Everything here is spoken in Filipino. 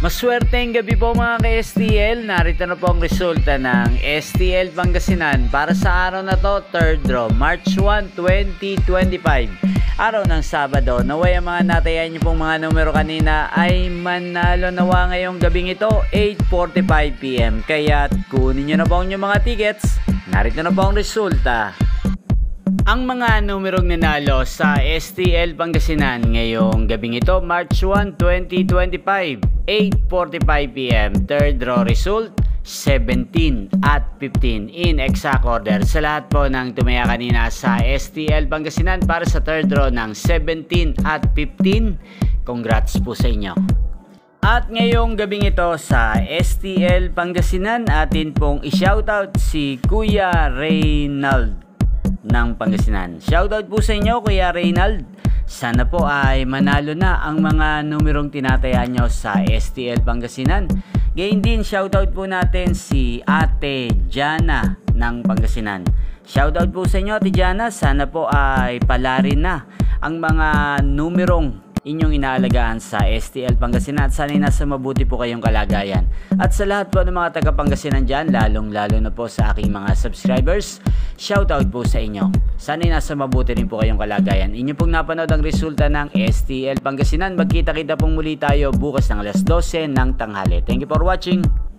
Maswerteng gabi po mga ka-STL. Narito na po ang resulta ng STL Pangasinan para sa araw na to, 3rd draw, March 1, 2025. Araw ng Sabado. Naway ang mga natayan niyo pong mga numero kanina ay manalo nawa ngayong gabing ito, 8:45 PM. Kaya kunin niyo na po ang inyong mga tickets. Narito na po ang resulta. Ang mga numerong nanalo sa STL Pangasinan ngayong gabing ito, March 1, 2025, 8:45 PM. Third draw result, 17 at 15 in exact order. Sa lahat po ng tumaya kanina sa STL Pangasinan para sa third draw ng 17 at 15, congrats po sa inyo. At ngayong gabing ito sa STL Pangasinan, atin pong i-shoutout si Kuya Reynald ng Pangasinan. Shoutout po sa inyo, Kuya Reynald. Sana po ay manalo na ang mga numerong tinataya nyo sa STL Pangasinan. Gayun din, shoutout po natin si Ate Jana ng Pangasinan. Shoutout po sa inyo, Ate Jana. Sana po ay palarin na ang mga numerong inyong inaalagaan sa STL Pangasinan at sana'y nasa mabuti po kayong kalagayan. At sa lahat po ng mga taga Pangasinan dyan, lalong-lalo na po sa aking mga subscribers, shoutout po sa inyo. Sana'y nasa mabuti rin po kayong kalagayan. Inyo pong napanood ang resulta ng STL Pangasinan. Magkita-kita pong muli tayo bukas ng alas 12 ng tanghali. Thank you for watching.